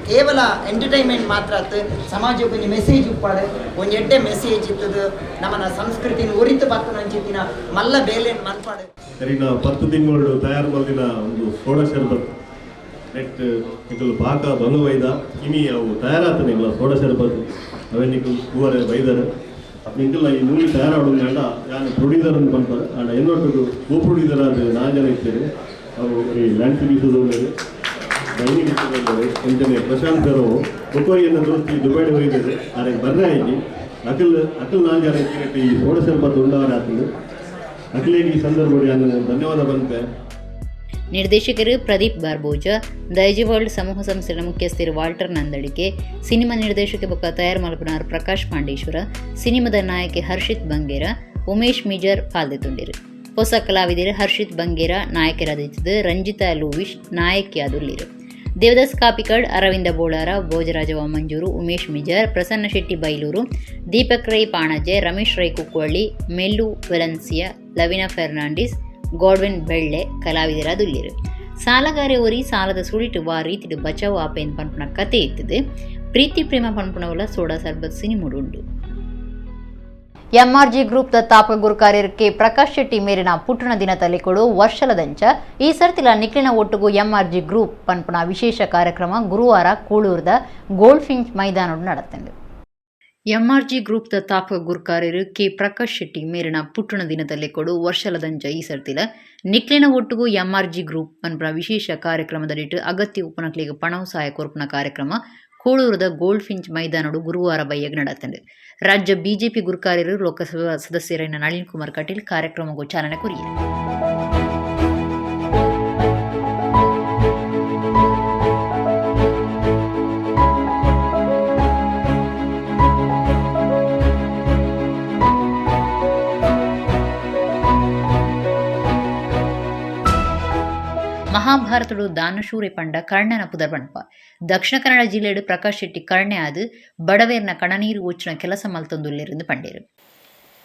ಕೇವಲ ಎಂಟರ್ಟೈನ್ಮೆಂಟ್ ಮಾತ್ರ ಆತು ಸಮಾಜಕ್ಕೆ ಒಂದು ಮೆಸೇಜ್ ಉಪ್ಪಾಡು ಒಂದು ಎಡ್ಡೆ ಮೆಸೇಜ್ ಇತ್ತದು ನಮ್ಮನ್ನ ಸಂಸ್ಕೃತಿನ ಉರಿತು ಬರ್ತನ ಅಂಚಿತ್ತಿನ ಮಲ್ಲ ಬೇಲೆನ್ ಮನ್ಪಾಡು. 10 ತಿಂಗಳು ತಯಾರು ಮಾಡಿದ ಒಂದು ಸೋಡಾ ಶರ್ಬತ್ ನೆಟ್ ನಿಕಲು ಪಾಕ ಬನು ವೈದ ಇನಿ ಅವು ತಯಾರಾತನೆ ಇಲ್ಲ ಸೋಡಾ ಶರ್ಬತ್ ಅವೇ ನಿಕಲು ಹೂವರೆ ವೈದರ್ ನಿಕಲ್ಲ ಈ ಮೂವಿ ತಯಾರಾಡೋದು ಅಂಡ ಯಾನು ಪ್ರೊಡ್ಯೂಸರ್ ಅಂತ ಬಂತಾರೆ ಅಂಡ ಇನ್ನೊಟ್ಟು ಕೋ ಪ್ರೊಡ್ಯೂಸರ್ ಅದು 4 ಜನ ಇರ್ತಾರೆ. ಅವು ಈ ಲ್ಯಾಂಡ್ ಫಿಲಿಸೋದು ಡೈನಿಂಗ್ ಇರ್ತದೆ ಎಂಟನೇ ಪ್ರಶಾಂತ್ ಗರು ಒಕ್ಕೋರಿಯನ್ನು ದೋಸ್ತಿ ದುಬೈಗೆ ಹೋಗಿದ್ದಾರೆ. ಅದಕ್ಕೆ ಬರ್ರೆ ಆಗಿ ಅಕಲ್ 4 ಜನ ಇರ್ತಾರೆ. ಈ ಸೋಡಾ ಶರ್ಬತ್ ಉಂಡವರ ಆತನು ಅಕಲಿಗೆ ಈ ಸಂದರ್ಭದಲ್ಲಿ ನಾನು ಧನ್ಯವಾದ ಬಂತೆ. ನಿರ್ದೇಶಕರು ಪ್ರದೀಪ್ ಬಾರ್ಬೋಜ, ದೈಜಿ ವರ್ಲ್ಡ್ ಸಮೂಹ ಸಂಸ್ಥೆಯ ಮುಖ್ಯಸ್ಥರು ವಾಲ್ಟರ್ ನಂದಳಿಕೆ, ಸಿನಿಮಾ ನಿರ್ದೇಶಕ ಬೊಕ್ಕ ತಯಾರು ಮಲ್ಪನಾರ್ ಪ್ರಕಾಶ್ ಪಾಂಡೇಶ್ವರ, ಸಿನಿಮಾದ ನಾಯಕಿ ಹರ್ಷಿತ್ ಬಂಗೇರ, ಉಮೇಶ್ ಮಿಜರ್ ಪಾಲ್ದೆತುಂಡಿರು. ಹೊಸ ಕಲಾವಿದರು ಹರ್ಷಿತ್ ಬಂಗೇರ ನಾಯಕರಾದಿದ್ದು, ರಂಜಿತಾ ಲೂವಿಶ್ ನಾಯಕಿಯಾದುಲ್ಲಿರು. ದೇವದಾಸ್ ಕಾಪಿಕಡ್, ಅರವಿಂದ ಬೋಳಾರ, ಭೋಜರಾಜವ ಮಂಜೂರು, ಉಮೇಶ್ ಮಿಜರ್, ಪ್ರಸನ್ನ ಶೆಟ್ಟಿ ಬೈಲೂರು, ದೀಪಕ್ ರೈ ಪಾಣಜೆ, ರಮೇಶ್ ರೈ ಕುಕ್ವಳ್ಳಿ, ಮೆಲ್ಲು ವೆಲನ್ಸಿಯಾ, ಲವಿನಾ ಫೆರ್ನಾಂಡಿಸ್, ಗಾಡ್ವಿನ್ ಬೆಳ್ಳೆ ಕಲಾವಿದರಾದುಲ್ಲಿರು. ಸಾಲಗಾರೆ ಒರಿ ಸಾಲದ ಸುಳಿಟು ವಾ ರೀತಿಡು ಬಚಾವ್ ಆಪೇನ್ ಪನ್ಪುನ ಕತೆ ಇತ್ತದೆ. ಪ್ರೀತಿ ಪ್ರೇಮ ಪನ್ಪುನವಲ ಸೋಡಾ ಸರ್ಬತ್ ಸಿನಿಮುಡುಂಡು. MRG ಗ್ರೂಪ್ ತಾಪಕ ಗುರುಕಾರ್ಯಕ್ಕೆ ಪ್ರಕಾಶ್ ಶೆಟ್ಟಿ ಮೇರಿನ ಪುಟ್ಟಣ ದಿನ ತಲೆಕೊಡು ವರ್ಷಲದಂಚ ಈ ಸರ್ತಿಲ ನಿಕ್ಲಿನ ಒಟ್ಟುಗು MRG ಗ್ರೂಪ್ ಪನ್ಪುನ ವಿಶೇಷ ಕಾರ್ಯಕ್ರಮ ಗುರುವಾರ ಕೂಳೂರ್ದ ಗೋಲ್ಡ್ ಫಿಂಚ್ ಮೈದಾನ ನಡೆತಂಡು. MRG ಗ್ರೂಪ್ ತಾಪಕ ಗುರುಕಾರ್ಯರು ಪ್ರಕಾಶ್ ಶೆಟ್ಟಿ ಮೇರಿನ ಪುಟ್ಟಣ ದಿನದಲ್ಲೇ ಕೊಡು ವರ್ಷಲದಂಚ ಈ ಸರ್ತಿಲ ನಿಕ್ಲಿನ ಒಟ್ಟುಗು MRG ಗ್ರೂಪ್ ಪನ್ಪುನ ವಿಶೇಷ ಕಾರ್ಯಕ್ರಮದಲ್ಲಿಟ್ಟು ಅಗತ್ಯ ಉಪನಕ್ಲಿಗೆ ಪಣವು ಸಹಾಯ ಕೊರ್ಪುನ ಕಾರ್ಯಕ್ರಮ ಕೂಳೂರದ ಗೋಲ್ಡ್ ಫಿಂಚ್ ಮೈದಾನಡು ಗುರುವಾರ ಬೈಯಗ್ ನಡೆತಂಡು. ರಾಜ್ಯ BJP ಗುರುಕಾರ್ಯರು ಲೋಕಸಭಾ ಸದಸ್ಯರಾದ ನಳಿನ್ ಕುಮಾರ್ ಕಟೀಲ್ ಕಾರ್ಯಕ್ರಮಕ್ಕೂ ಚಾಲನೆ ಕೊರಿಯರು. ಮಹಾಭಾರತಡು ದಾನಶೂರೆ ಪಂಡ ಕರ್ಣನ ಪುದರ್ಬಣಪ ದಕ್ಷಿಣ ಕನ್ನಡ ಜಿಲ್ಲೆಡು ಪ್ರಕಾಶ್ ಶೆಟ್ಟಿ ಕರ್ಣೆ ಆದು ಬಡವೇರ್ನ ಕಣನೀರು ಓಚಿನ ಕೆಲಸ ಮಲ್ತೊಂದುಲ್ಲಿருந்து ಪಂಡೇರು.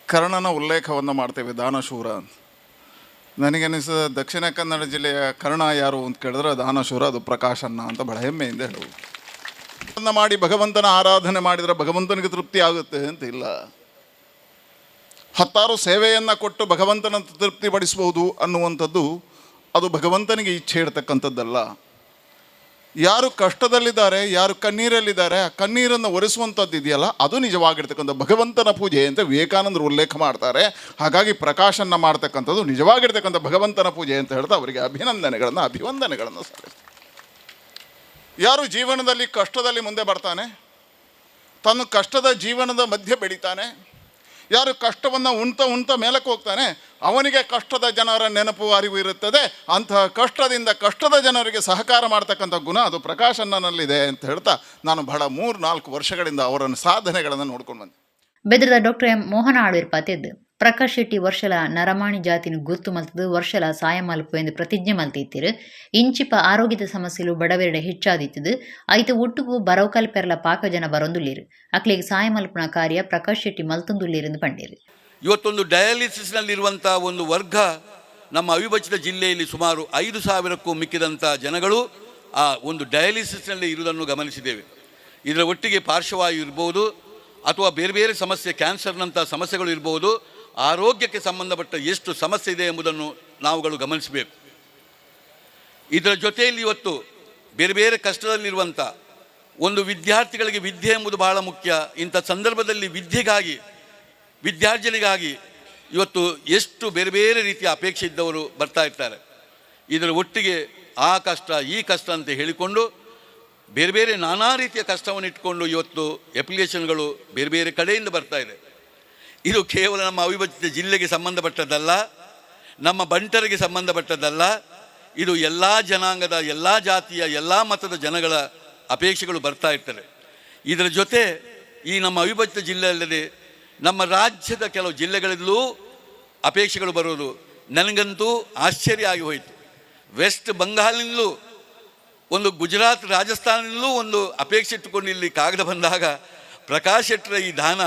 ಕರ್ಣನ ಉಲ್ಲೇಖವನ್ನು ಮಾಡ್ತೇವೆ ದಾನಶೂರ ಅಂತ. ನನಗನ್ನಿಸಿದ ದಕ್ಷಿಣ ಕನ್ನಡ ಜಿಲ್ಲೆಯ ಕರ್ಣ ಯಾರು ಅಂತ ಕೇಳಿದ್ರೆ ದಾನಶೂರ ಅದು ಪ್ರಕಾಶನ್ನ ಅಂತ ಬಹಳ ಹೆಮ್ಮೆಯಿಂದ ಹೇಳುವುದು. ಮಾಡಿ ಭಗವಂತನ ಆರಾಧನೆ ಮಾಡಿದರೆ ಭಗವಂತನಿಗೆ ತೃಪ್ತಿ ಆಗುತ್ತೆ ಅಂತ ಇಲ್ಲ. ಹತ್ತಾರು ಸೇವೆಯನ್ನು ಕೊಟ್ಟು ಭಗವಂತನ ತೃಪ್ತಿಪಡಿಸಬಹುದು ಅನ್ನುವಂಥದ್ದು ಅದು ಭಗವಂತನಿಗೆ ಇಚ್ಛೆ ಇಡ್ತಕ್ಕಂಥದ್ದಲ್ಲ. ಯಾರು ಕಷ್ಟದಲ್ಲಿದ್ದಾರೆ, ಯಾರು ಕಣ್ಣೀರಲ್ಲಿದ್ದಾರೆ, ಆ ಕಣ್ಣೀರನ್ನು ಒರೆಸುವಂಥದ್ದು ಇದೆಯಲ್ಲ ಅದು ನಿಜವಾಗಿರ್ತಕ್ಕಂಥ ಭಗವಂತನ ಪೂಜೆ ಅಂತ ವಿವೇಕಾನಂದರು ಉಲ್ಲೇಖ ಮಾಡ್ತಾರೆ. ಹಾಗಾಗಿ ಪ್ರಕಾಶನ ಮಾಡ್ತಕ್ಕಂಥದ್ದು ನಿಜವಾಗಿರ್ತಕ್ಕಂಥ ಭಗವಂತನ ಪೂಜೆ ಅಂತ ಹೇಳ್ತಾ ಅವರಿಗೆ ಅಭಿವಂದನೆಗಳನ್ನು ಸಲ್ಲಿಸ್ತಾರೆ. ಯಾರು ಜೀವನದಲ್ಲಿ ಕಷ್ಟದಲ್ಲಿ ಮುಂದೆ ಬರ್ತಾನೆ, ತನ್ನ ಕಷ್ಟದ ಜೀವನದ ಮಧ್ಯೆ ಬೆಳೀತಾನೆ, ಯಾರು ಕಷ್ಟವನ್ನು ಉಣ್ತಾ ಮೇಲಕ್ಕೆ ಹೋಗ್ತಾನೆ ಅವನಿಗೆ ಕಷ್ಟದ ಜನರ ನೆನಪು ಅರಿವು ಇರುತ್ತದೆ. ಅಂತಹ ಕಷ್ಟದ ಜನರಿಗೆ ಸಹಕಾರ ಮಾಡ್ತಕ್ಕಂಥ ಗುಣ ಅದು ಪ್ರಕಾಶನ್ನನಲ್ಲಿದೆ ಅಂತ ಹೇಳ್ತಾ ನಾನು ಬಹಳ 3-4 ವರ್ಷಗಳಿಂದ ಅವರ ಸಾಧನೆಗಳನ್ನು ನೋಡ್ಕೊಂಡು ಬಂದೆ. ಬೆದರದ ಡಾಕ್ಟರ್ ಎಂ ಮೋಹನ ಆಳ್ವೇರ್ ಪಾತೆದ್ದು ಪ್ರಕಾಶ್ ಶೆಟ್ಟಿ ವರ್ಷಲ ನರಮಾಣಿ ಜಾತಿನ ಗುರ್ತು ಮಲ್ತದು ವರ್ಷಲ ಸಾಯ ಮಲ್ಪು ಎಂದು ಪ್ರತಿಜ್ಞೆ ಮಲ್ತಿತ್ತಿರು. ಇಂಚಿಪ ಆರೋಗ್ಯದ ಸಮಸ್ಯೆಲು ಬಡವೆರಡೆ ಹೆಚ್ಚಾದಿತ್ತದು ಐತು ಒಟ್ಟುಗೂ ಬರವಕಲ್ಪೆರಲ ಪಾಕ ಜನ ಬರೊಂದುಳ್ಳೇರು. ಅಕ್ಲಿಗೆ ಸಾಯ ಮಲ್ಪನ ಕಾರ್ಯ ಪ್ರಕಾಶ್ ಶೆಟ್ಟಿ ಮಲ್ತೊಂದುಳ್ಳೇರೆಂದು ಪಂಡೇರು. ಇವತ್ತೊಂದು ಡಯಾಲಿಸಿಸ್ನಲ್ಲಿರುವಂಥ ಒಂದು ವರ್ಗ ನಮ್ಮ ಅವಿಭಜಿತ ಜಿಲ್ಲೆಯಲ್ಲಿ ಸುಮಾರು 5,000ಕ್ಕೂ ಮಿಕ್ಕಿದಂಥ ಜನಗಳು ಆ ಒಂದು ಡಯಾಲಿಸಿಸ್ನಲ್ಲಿ ಇರುವುದನ್ನು ಗಮನಿಸಿದ್ದೇವೆ. ಇದರ ಒಟ್ಟಿಗೆ ಪಾರ್ಶ್ವವಾಯು ಇರ್ಬೋದು ಅಥವಾ ಬೇರೆ ಬೇರೆ ಸಮಸ್ಯೆ, ಕ್ಯಾನ್ಸರ್ನಂಥ ಸಮಸ್ಯೆಗಳು ಇರ್ಬೋದು. ಆರೋಗ್ಯಕ್ಕೆ ಸಂಬಂಧಪಟ್ಟ ಎಷ್ಟು ಸಮಸ್ಯೆ ಇದೆ ಎಂಬುದನ್ನು ನಾವುಗಳು ಗಮನಿಸಬೇಕು. ಇದರ ಜೊತೆಯಲ್ಲಿ ಇವತ್ತು ಬೇರೆ ಬೇರೆ ಕಷ್ಟದಲ್ಲಿರುವಂಥ ಒಂದು ವಿದ್ಯಾರ್ಥಿಗಳಿಗೆ ವಿದ್ಯೆ ಎಂಬುದು ಬಹಳ ಮುಖ್ಯ. ಇಂಥ ಸಂದರ್ಭದಲ್ಲಿ ವಿದ್ಯಾರ್ಜನೆಗಾಗಿ ಇವತ್ತು ಎಷ್ಟು ಬೇರೆ ಬೇರೆ ರೀತಿಯ ಅಪೇಕ್ಷೆ ಇದ್ದವರು ಬರ್ತಾ ಇರ್ತಾರೆ. ಇದರ ಒಟ್ಟಿಗೆ ಆ ಕಷ್ಟ ಈ ಕಷ್ಟ ಅಂತ ಹೇಳಿಕೊಂಡು ಬೇರೆ ಬೇರೆ ನಾನಾ ರೀತಿಯ ಕಷ್ಟವನ್ನು ಇಟ್ಕೊಂಡು ಇವತ್ತು ಅಪ್ಲಿಕೇಶನ್ಗಳು ಬೇರೆ ಬೇರೆ ಕಡೆಯಿಂದ ಬರ್ತಾ ಇದೆ. ಇದು ಕೇವಲ ನಮ್ಮ ಅವಿಭಜಿತ ಜಿಲ್ಲೆಗೆ ಸಂಬಂಧಪಟ್ಟದ್ದಲ್ಲ, ನಮ್ಮ ಬಂಟರಿಗೆ ಸಂಬಂಧಪಟ್ಟದ್ದಲ್ಲ. ಇದು ಎಲ್ಲ ಜನಾಂಗದ, ಎಲ್ಲ ಜಾತಿಯ, ಎಲ್ಲ ಮತದ ಜನಗಳ ಅಪೇಕ್ಷೆಗಳು ಬರ್ತಾ ಇರ್ತದೆ. ಇದರ ಜೊತೆ ಈ ನಮ್ಮ ಅವಿಭಜಿತ ಜಿಲ್ಲೆ ಅಲ್ಲದೆ ನಮ್ಮ ರಾಜ್ಯದ ಕೆಲವು ಜಿಲ್ಲೆಗಳಲ್ಲೂ ಅಪೇಕ್ಷೆಗಳು ಬರೋದು ನನಗಂತೂ ಆಶ್ಚರ್ಯ ಆಗಿ ಹೋಯಿತು. ವೆಸ್ಟ್ ಬಂಗಾಲ್ನಿಂದಲೂ ಒಂದು ಗುಜರಾತ್, ರಾಜಸ್ಥಾನದಲ್ಲೂ ಒಂದು ಅಪೇಕ್ಷೆ ಇಟ್ಟುಕೊಂಡು ಇಲ್ಲಿ ಕಾಗದ ಬಂದಾಗ ಪ್ರಕಾಶ್ ಶೆಟ್ಟರ ಈ ದಾನ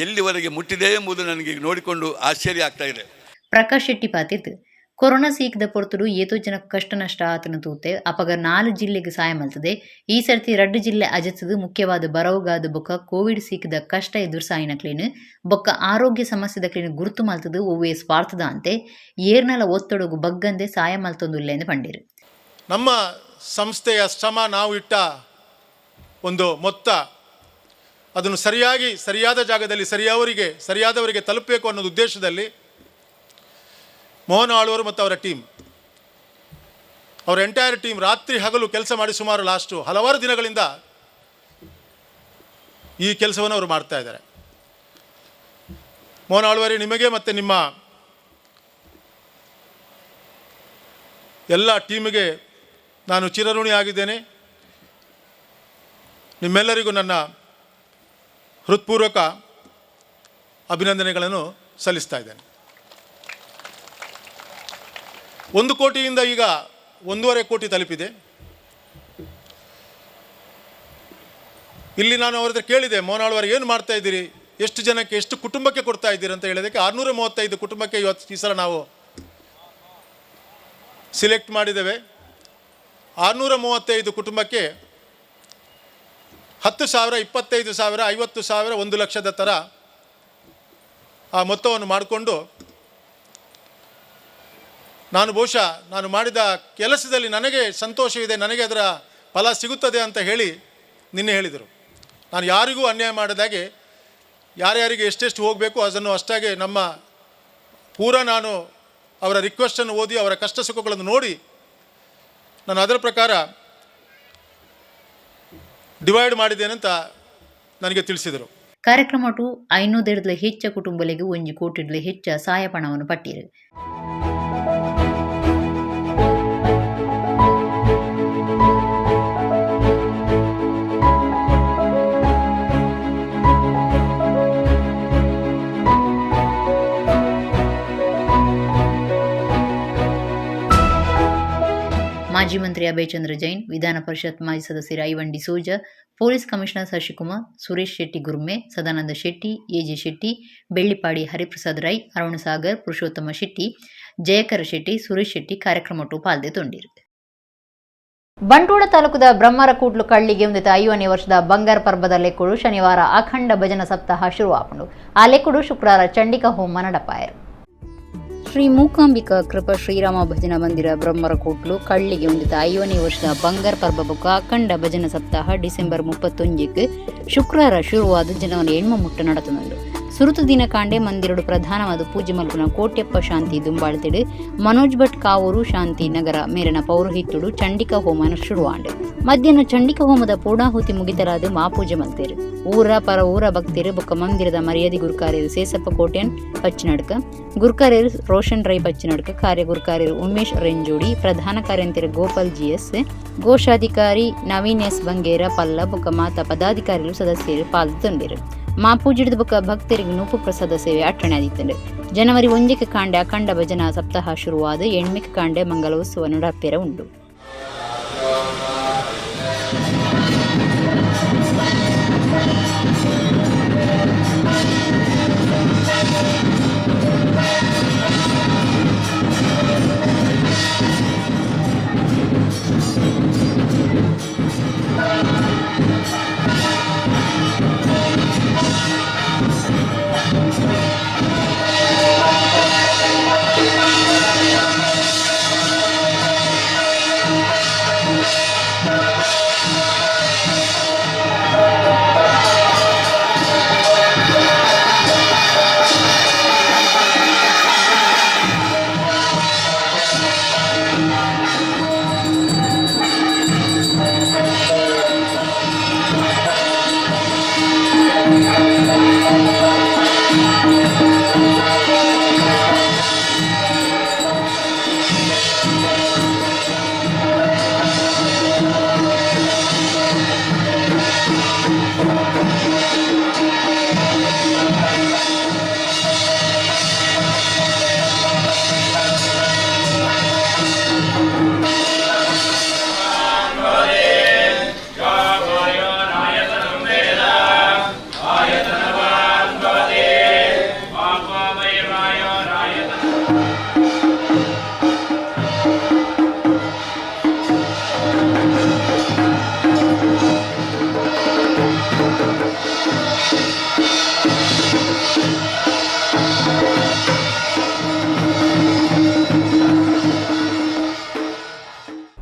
ಎಲ್ಲಿವರೆಗೆ ಮುಟ್ಟಿದೆ ಎಂಬುದು ನನಗೆ ನೋಡಿಕೊಂಡು ಆಶ್ಚರ್ಯ ಆಗ್ತಾ ಇದೆ. ಪ್ರಕಾಶ್ ಶೆಟ್ಟಿ ಪಾತಿದ್ದು ಕೊರೋನಾ ಸೀಕದ ಪೊರ್ತುಡು ಏತೋ ಜನ ಕಷ್ಟ ನಷ್ಟ ಆತನ ತೂತೆ ಅಪಗ 4 ಜಿಲ್ಲೆಗೆ ಸಾಯ ಮಲ್ತದೆ. ಈ ಸರ್ತಿ 2 ಜಿಲ್ಲೆ ಅಜತ್ತದು ಮುಖ್ಯವಾದ ಬರವುಗಾದ ಬೊಕ್ಕ ಕೋವಿಡ್ ಸೀಕದ ಕಷ್ಟ ಎದುರು ಸಾಯಿನ ಕ್ಲೀನ್ ಬೊಕ್ಕ ಆರೋಗ್ಯ ಸಮಸ್ಯೆದ ಕ್ಲೀನ್ ಗುರುತು ಮಲ್ತದು ಒವ್ವೇ ಸ್ವಾರ್ಥದ ಅಂತೆ ಏರ್ನಲ ಒತ್ತಡಗು ಬಗ್ಗಂದೆ ಸಾಯ ಮಲ್ತೊಂದುಲ್ಲೆ ಎಂದು ಪಂಡಿರು. ನಮ್ಮ ಸಂಸ್ಥೆಯ ಶ್ರಮ, ನಾವು ಇಟ್ಟ ಒಂದು ಮೊತ್ತ ಅದನ್ನು ಸರಿಯಾದ ಜಾಗದಲ್ಲಿ ಸರಿಯಾದವರಿಗೆ ತಲುಪಬೇಕು ಅನ್ನೋದು ಉದ್ದೇಶದಲ್ಲಿ ಮೋಹನ ಆಳ್ವರು ಮತ್ತು ಅವರ ಟೀಮ್, ಅವರ ಎಂಟೈರ್ ಟೀಮ್ ರಾತ್ರಿ ಹಗಲು ಕೆಲಸ ಮಾಡಿ ಸುಮಾರು ಹಲವಾರು ದಿನಗಳಿಂದ ಈ ಕೆಲಸವನ್ನು ಅವರು ಮಾಡ್ತಾ ಇದ್ದಾರೆ. ಮೋಹನ ಆಳ್ವರೇ, ನಿಮಗೆ ಮತ್ತು ನಿಮ್ಮ ಎಲ್ಲ ಟೀಮಿಗೆ ನಾನು ಚಿರಋಣಿ ಆಗಿದ್ದೇನೆ. ನಿಮ್ಮೆಲ್ಲರಿಗೂ ನನ್ನ ಹೃತ್ಪೂರ್ವಕ ಅಭಿನಂದನೆಗಳನ್ನು ಸಲ್ಲಿಸ್ತಾ ಇದ್ದೇನೆ. 1 ಕೋಟಿಯಿಂದ ಈಗ 1.5 ಕೋಟಿ ತಲುಪಿದೆ. ಇಲ್ಲಿ ನಾನು ಅವ್ರ ಹತ್ರ ಕೇಳಿದೆ, ಮೋಹನ ಆಳ್ವರು ಏನು ಮಾಡ್ತಾ ಇದ್ದೀರಿ, ಎಷ್ಟು ಜನಕ್ಕೆ, ಎಷ್ಟು ಕುಟುಂಬಕ್ಕೆ ಕೊಡ್ತಾ ಇದ್ದೀರಿ ಅಂತ ಹೇಳಿದಕ್ಕೆ 635 ಕುಟುಂಬಕ್ಕೆ ಈ ಸಲ ನಾವು ಸಿಲೆಕ್ಟ್ ಮಾಡಿದ್ದೇವೆ. 635 ಕುಟುಂಬಕ್ಕೆ 10,000, 25,000, 50,000, 1 ಲಕ್ಷದ ಥರ ಆ ಮೊತ್ತವನ್ನು ಮಾಡಿಕೊಂಡು ನಾನು ಮಾಡಿದ ಕೆಲಸದಲ್ಲಿ ನನಗೆ ಸಂತೋಷವಿದೆ, ನನಗೆ ಅದರ ಫಲ ಸಿಗುತ್ತದೆ ಅಂತ ಹೇಳಿ ನಿನ್ನೆ ಹೇಳಿದರು. ನಾನು ಯಾರಿಗೂ ಅನ್ಯಾಯ ಮಾಡಿದಾಗೆ ಯಾರ್ಯಾರಿಗೆ ಎಷ್ಟೆಷ್ಟು ಹೋಗಬೇಕು ಅದನ್ನು ಅಷ್ಟಾಗೆ ನಾನು ಅವರ ರಿಕ್ವೆಸ್ಟನ್ನು ಓದಿ ಅವರ ಕಷ್ಟ ಸುಖಗಳನ್ನು ನೋಡಿ ನಾನು ಅದರ ಪ್ರಕಾರ ಡಿವೈಡ್ ಮಾಡಿದ್ದೇನೆ ಅಂತ ನನಗೆ ತಿಳಿಸಿದರು. ಕಾರ್ಯಕ್ರಮಟು 500 ಹೆಚ್ಚ ಕುಟುಂಬಗಳಿಗೆ 1 ಕೋಟಿ ಹೆಚ್ಚ ಸಹಾಯ ಪಣವನ್ನು ಪಟ್ಟಿರು. ಮಾಜಿ ಮಂತ್ರಿ ಅಭಯಚಂದ್ರ ಜೈನ್, ವಿಧಾನ ಪರಿಷತ್ ಮಾಜಿ ಸದಸ್ಯರು Ivan D'Souza, police commissioner Shashikumar, Suresh Shetty Gurme, Sadananda Shetty, A J Shetty, Bellipadi Hariprasad Rai, Arun Sagar, Purushottama Shetty, Jayakara Shetty, Suresh Shetty ಕಾರ್ಯಕ್ರಮಟ್ಟು ಪಾಲ್ಗೊಂಡಿರು. ಬಂಟ್ವಾಳ ತಾಲೂಕದ ಬ್ರಹ್ಮರಕೂಟ್ಲು ಕಳ್ಳಿಗೆ ಹೊಂದಿದ 5ನೇ ವರ್ಷದ ಬಂಗಾರ ಪರ್ಬದ ಲೆಕ್ಕುಡು ಶನಿವಾರ ಅಖಂಡ ಭಜನ ಸಪ್ತಾಹ ಶುರುವಾಪುಂಡು. ಆ ಲೆಕ್ಕುಡು ಶುಕ್ರವಾರ ಚಂಡಿಕಾ ಹೋಮ ನಡಪಾಯರು. ಶ್ರೀ ಮೂಕಾಂಬಿಕಾ ಕೃಪಾ ಶ್ರೀರಾಮ ಭಜನಾ ಮಂದಿರ ಬ್ರಹ್ಮರಕೂಟ್ಲು ಕಳ್ಳಿಗೆ ಹೊಂದಿದ 5ನೇ ವರ್ಷದ ಬಂಗಾರ ಪರ್ಬ ಬುಕ್ಕ ಅಖಂಡ ಭಜನ ಸಪ್ತಾಹ ಡಿಸೆಂಬರ್ 31ಕ್ಕೆ ಶುಕ್ರವಾರ ಶುರುವಾದ ಜನವರಿ 8 ಮುಟ್ಟ ನಡತುಂಡು. ಸುರುತು ದಿನ ಕಾಂಡೆ ಮಂದಿರಡು ಪ್ರಧಾನವಾದ ಪೂಜೆ ಮಲ್ಪನ ಕೋಟ್ಯಪ್ಪ ಶಾಂತಿ ದುಂಬಾಳ್ತಿಡು ಮನೋಜ್ ಭಟ್ ಕಾವೂರು ಶಾಂತಿ ನಗರ ಮೇಲಿನ ಪೌರೋಹಿತ್ಯುಡು ಚಂಡಿಕಾ ಹೋಮನ ಶುರುವಾಂಡು. ಮಧ್ಯಾಹ್ನ ಚಂಡಿಕಾ ಹೋಮದ ಪೂರ್ಣಾಹುತಿ ಮುಗಿತಲಾದ ಮಾಪೂಜೆ ಮಲ್ತೇರು. ಊರ ಪರ ಊರ ಭಕ್ತರು ಬೊಕ್ಕ ಮಂದಿರದ ಮರ್ಯಾದಿ ಗುರುಕಾರ್ಯರು ಸೇಸಪ್ಪ ಕೋಟ್ಯನ್ ಪಚ್ಚಿನಡ್ಕ, ಗುರುಕಾರ್ಯರು ರೋಷನ್ ರೈ ಪಚ್ಚಿನಡ್ಕ, ಕಾರ್ಯ ಗುರುಕಾರ್ಯರು ಉಮೇಶ್ ರೆಂಜೋಡಿ, ಪ್ರಧಾನ ಕಾರ್ಯಂತರ ಗೋಪಾಲ್ ಜಿಎಸ್, ಗೋಶಾಧಿಕಾರಿ ನವೀನ್ ಎಸ್ ಬಂಗೇರ ಪಲ್ಲ ಬೊಕ್ಕ ಮಾತಾ ಪದಾಧಿಕಾರಿಗಳು ಸದಸ್ಯರು ಪಾಲ್ಗೊಂಡಿರು. ಮಾಪೂಜಿಡಿದ ಬೊಕ್ಕ ಭಕ್ತರಿಗೆ ನೂಪು ಪ್ರಸಾದ ಸೇವೆ ಅಟ್ಟಣೆ ಆದಿತ್ತಂಡು. ಜನವರಿ 1ಕ್ಕೆ ಕಾಂಡೆ ಅಖಂಡ ಭಜನಾ ಸಪ್ತಾಹ ಶುರುವಾದ 8ಕ್ಕೆ ಕಾಂಡೆ ಮಂಗಲೋತ್ಸವ ನಡಪೆರ ಉಂಡು.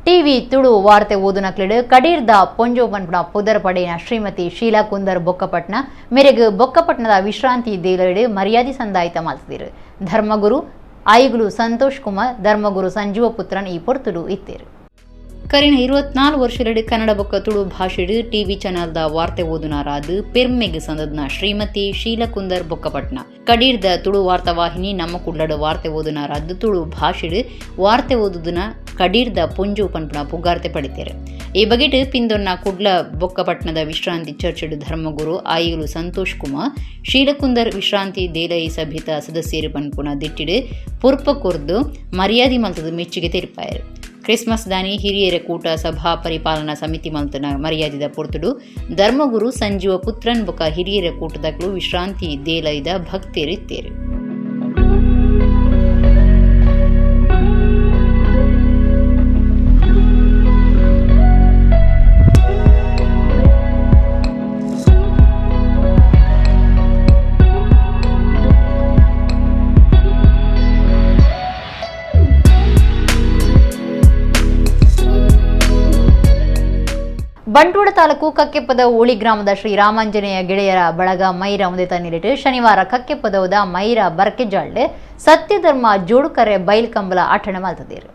ಟಿವಿ ತುಳು ವಾರ್ತೆ ಓದುನಕ್ಲಿಡು ಕಡೀರ್ದ ಪೊಂಜೋಪನ್ಪುಣ ಪುದರ್ಪಡೆಯ ಶ್ರೀಮತಿ ಶೀಲಾ ಕುಂದರ್ ಬೊಕ್ಕಪಟ್ನ ಮೇರೆಗೆ ಬೊಕ್ಕಪಟ್ನದ ವಿಶ್ರಾಂತಿ ದೇಲಡು ಮರ್ಯಾದೆ ಸಂದಾಯಿತ ಮಾಲ್ತಿರು. ಧರ್ಮಗುರು ಆಯುಗುಲು ಸಂತೋಷ್ ಕುಮಾರ್, ಧರ್ಮಗುರು ಸಂಜೀವ ಪುತ್ರನ್ ಈ ಪೊರ್ತುಡು ಇತ್ತೇರು. ಕರಿನ 24 ವರ್ಷದ ಕನ್ನಡ ಬೊಕ್ಕ ತುಳು ಭಾಷೆಡು ಟಿವಿ ಚಾನಲ್ದ ವಾರ್ತೆ ಓದುನಾರಾದು ಪೆರ್ಮೆಗ್ ಸಂದದ್ನ ಶ್ರೀಮತಿ ಶೀಲಾ ಕುಂದರ್ ಬೊಕ್ಕಪಟ್ನ ಕಡೀರ್ದ ತುಳು ವಾರ್ತಾವಾಹಿನಿ ನಮ್ಮ ಕುಡ್ಲಡು ವಾರ್ತೆ ಓದುನಾರಾದು ತುಳು ಭಾಷೆಡು ವಾರ್ತೆ ಓದುದನ ಕಡೀರ್ದ ಪೊಂಜು ಪನ್ಪುಣ ಪುಗಾರ್ತೆ ಪಡಿತೇರು. ಈ ಬಗೆಟ್ ಪಿಂದೊನ್ನ ಕುಡ್ಲ ಬೊಕ್ಕಪಟ್ನದ ವಿಶ್ರಾಂತಿ ಚರ್ಚಡು ಧರ್ಮಗುರು ಆಯುಗುಲು ಸಂತೋಷ್ ಕುಮಾರ್ ಶೀಲಕುಂದರ್ ವಿಶ್ರಾಂತಿ ದೇಲೈ ಸಭ್ಯತ ಸದಸ್ಯರು ಪನ್ಪುಣ ದಿಟ್ಟಿಡು ಪುರ್ಪ ಕೊರ್ದು ಮರ್ಯಾದೆ ಮಲ್ತದ ಮೆಚ್ಚುಗೆ ತೆರಿಪಾಯರು. ಕ್ರಿಸ್ಮಸ್ ದಾನಿ ಹಿರಿಯರ ಕೂಟ ಸಭಾ ಪರಿಪಾಲನಾ ಸಮಿತಿ ಮಲ್ತನ ಮರ್ಯಾದಿದ ಪೊರ್ತುಡು ಧರ್ಮಗುರು ಸಂಜೀವ ಪುತ್ರನ್ ಬೊಕ ಹಿರಿಯರ ಕೂಟದಕ್ಲು ವಿಶ್ರಾಂತಿ ದೇಲೈದ ಭಕ್ತರಿತ್ತೇರು. ಬಂಟ್ವಾಳ ತಾಲೂಕು ಕಕ್ಕೆಪ್ಪದ ಓಳಿ ಗ್ರಾಮದ ಶ್ರೀ ರಾಮಾಂಜನೇಯ ಗೆಳೆಯರ ಬಳಗ ಮೈರ ಮುಂದೆ ತನ್ನಿಲಿಟ್ಟು ಶನಿವಾರ ಕಕ್ಕೆಪ್ಪದವದ ಮೈರ ಬರ್ಕೆಜಾಳ್ಡೆ ಸತ್ಯಧರ್ಮ ಜೋಡುಕರೆ ಬೈಲ್ ಕಂಬಲ ಆಟಣ ಮಾಲ್ತದೇರು.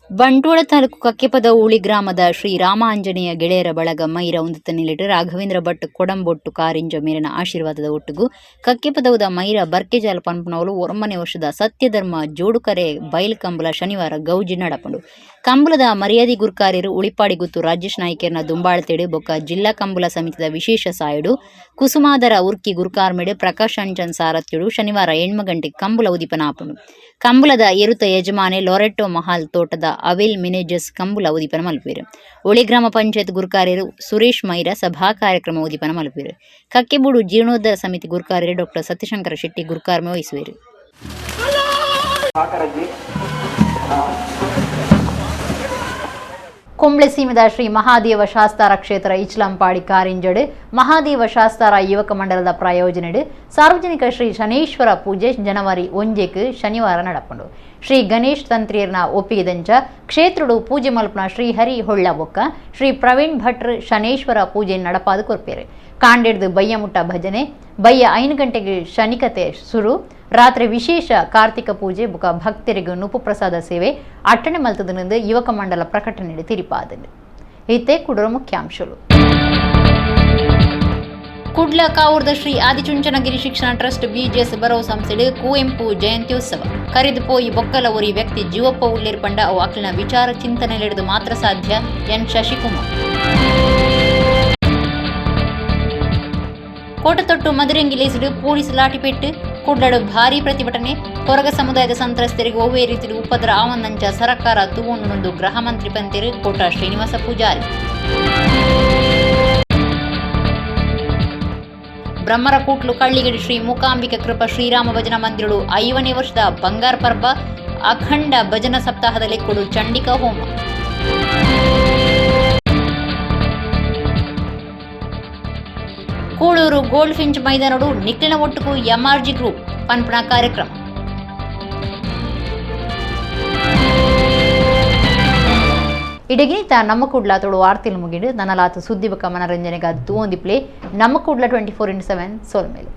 ಬಂಟ್ವಾಳ ತಾಲೂಕು ಕಕ್ಕೆಪದ ಉಳಿ ಗ್ರಾಮದ ಶ್ರೀ ರಾಮ ಆಂಜನೇಯ ಗೆಳೆಯರ ಬಳಗ ಮೈರ ಉಂದಿತ ನಿಲಿಟ್ಟು ರಾಘವೇಂದ್ರ ಭಟ್ ಕೊಡಂಬೊಟ್ಟು ಕಾರಿಂಜ ಮೇಲಿನ ಆಶೀರ್ವಾದದ ಒಟ್ಟಿಗೂ ಕಕ್ಕೆಪದವದ ಮೈರ ಬರ್ಕೆಜಾಲ ಪನ್ಪನವಲು ಒರಮನೆ ವರ್ಷದ ಸತ್ಯಧರ್ಮ ಜೋಡುಕರೆ ಬೈಲ್ ಕಂಬಲ ಶನಿವಾರ ಗೌಜಿ ನಡಪಂಡು. ಕಂಬಲದ ಮರ್ಯಾದಿ ಗುರುಕಾರ್ಯರು ಉಳಿಪಾಡಿ ಗುತ್ತು ರಾಜೇಶ್ ನಾಯ್ಕರ್ನ ದುಂಬಾಳ್ತೇಡು ಬೊಕ್ಕ ಜಿಲ್ಲಾ ಕಂಬಲ ಸಮಿತಿದ ವಿಶೇಷ ಸಾಯುಡು ಕುಸುಮಾದರ ಉರ್ಕಿ ಗುರುಕಾರ್ಮೆಡು ಪ್ರಕಾಶ್ ಅಂಚನ್ ಸಾರಥ್ಯುಡು ಶನಿವಾರ 8 ಗಂಟೆಗೆ ಕಂಬಲ ಉದಿಪನ ಆಪುಂಡು. ಕಂಬಲದ ಎರುತ ಯಜಮಾನೆ ಲೊರೆಟ್ಟೋ ಮಹಾಲ್ ತೋಟದ ಅವೆಲ್ ಮೆನೇಜಸ್ ಕಂಬುಲ ಉದಿಪನ ಮಲ್ಪೇರು. ಒಳಿ ಗ್ರಾಮ ಪಂಚಾಯತ್ ಗುರುಕಾರ್ಯರು ಸುರೇಶ್ ಮೈರ ಸಭಾ ಕಾರ್ಯಕ್ರಮ ಉದಿಪನ ಮಲ್ಪೇರು. ಕಕ್ಕೆಬೂಡು ಜೀರ್ಣೋದ್ಧಾರ ಸಮಿತಿ ಗುರುಕಾರ್ಯರು ಡಾಕ್ಟರ್ ಸತ್ಯಶಂಕರ ಶೆಟ್ಟಿ ಗುರುಕಾರ್ಮ ವಹಿಸುವರು. ಕೊಂಬ್ಳೆ ಸೀಮೆದ ಶ್ರೀ ಮಹಾದೇವ ಶಾಸ್ತಾರ ಕ್ಷೇತ್ರ ಇಚ್ಲಂಪಾಡಿ ಕಾರಿಂಜಡ್ ಮಹಾದೇವ ಶಾಸ್ತಾರ ಯುವಕ ಮಂಡಲದ ಪ್ರಾಯೋಜನೆಡ್ ಸಾರ್ವಜನಿಕ ಶ್ರೀ ಶನೇಶ್ವರ ಪೂಜೆ ಜನವರಿ 1 ಶನಿವಾರ ನಡಪಂಡು. ಶ್ರೀ ಗಣೇಶ್ ತಂತ್ರಿಯರ್ನ ಒಪ್ಪಿಗೆದಂಚ ಕ್ಷೇತ್ರಡು ಪೂಜೆ ಮಲ್ಪನ ಶ್ರೀ ಹರಿ ಹೊಳ್ಳ ಬೊಕ್ಕ ಶ್ರೀ ಪ್ರವೀಣ್ ಭಟ್ರ್ ಶನೇಶ್ವರ ಪೂಜೆ ನಡಪಾದು ಕೊರ್ಪೇರು. ಕಾಂಡೆಡ್ದು ಬಯ್ಯ ಮುಟ್ಟ ಭಜನೆ ಬಯ್ಯ 5 ಗಂಟೆಗೆ ಶನಿಕತೆ ಶುರು. ರಾತ್ರಿ ವಿಶೇಷ ಕಾರ್ತಿಕ ಪೂಜೆ ಬುಕ ಭಕ್ತರಿಗೂ ನುಪ್ಪು ಪ್ರಸಾದ ಸೇವೆ ಅಟ್ಟಣೆ ಮಲ್ತದನಿಂದ ಯುವಕ ಮಂಡಲ ಪ್ರಕಟಣೆ ತಿರಿಪಾದನು. ಇತ್ತೆ ಕುಡರ ಮುಖ್ಯಾಂಶಗಳು. ಕುಡ್ಲ ಕಾವೂರ್ದ ಶ್ರೀ ಆದಿಚುಂಚನಗಿರಿ ಶಿಕ್ಷಣ ಟ್ರಸ್ಟ್ ಬಿಜೆಎಸ್ ಬರವು ಸಂಸ್ಥೆಡ್ ಕುವೆಂಪು ಜಯಂತ್ಯೋತ್ಸವ ಕರೆದು ಪೋಯಿ ಬೊಕ್ಕಲ ಒರಿ ವ್ಯಕ್ತಿ ಜೀವಪ್ಪ ಉಳ್ಳೇರ್ಪಂಡ ಅವು ಅಕ್ಲಿನ ವಿಚಾರ ಚಿಂತನೆಲೆಡ್ದು ಮಾತ್ರ ಸಾಧ್ಯ ಎನ್ ಶಶಿಕುಮಾರ್. ಕೋಟತೊಟ್ಟು ಮಧುರೆಂಗಿಲೇಸಿಡು ಪೊಲೀಸ್ ಲಾಠಿಪೆಟ್ಟು ಕುಡ್ಲಡು ಭಾರೀ ಪ್ರತಿಭಟನೆ. ಕೊರಗ ಸಮುದಾಯದ ಸಂತ್ರಸ್ತರಿಗೆ ಒವ್ವೇ ರೀತಿಯ ಉಪದ್ರ ಆವಂದಂಚ ಸರ್ಕಾರ ತೂವೊಂದು ಗೃಹ ಮಂತ್ರಿ ಪಂತಿರು ಕೋಟ ಶ್ರೀನಿವಾಸ ಪೂಜಾರಿ. ಬ್ರಹ್ಮರ ಕೂಟ್ಲು ಕಳ್ಳಿಗಡಿ ಶ್ರೀ ಮೂಕಾಂಬಿಕೆ ಕೃಪ ಶ್ರೀರಾಮ ಭಜನಾ ಮಂದಿರಡು 5ನೇ ವರ್ಷದ ಬಂಗಾರ ಪರ್ಬ ಅಖಂಡ ಭಜನಾ ಸಪ್ತಾಹದಲ್ಲಿ ಕೊಡು ಚಂಡಿಕಾ ಹೋಮ. ಕೂಳೂರು ಗೋಲ್ಡ್ ಫಿಂಚ್ ಮೈದಾನಡು ನಿಕ್ಲಿನ ಒಟ್ಟುಕು ಎಂಆರ್ಜಿ ಗ್ರೂಪ್ ಪನ್ಪಣ ಕಾರ್ಯಕ್ರಮ. ಇಡಗಿನಿತ ನಮ್ಮ ಕೂಡ್ಲ ತೋಡು ವಾರ್ತೆಲು ಮುಗಿಡು ನನಲಾತು ಸುದ್ದಿ ಬಕ ಮನರಂಜನೆಗ ತೂಂದಿ ಪ್ಲೇ ನಮ್ಮ ಕೂಡ್ಲ 24/7 ಸೋಲ್ಮೇಲೆ.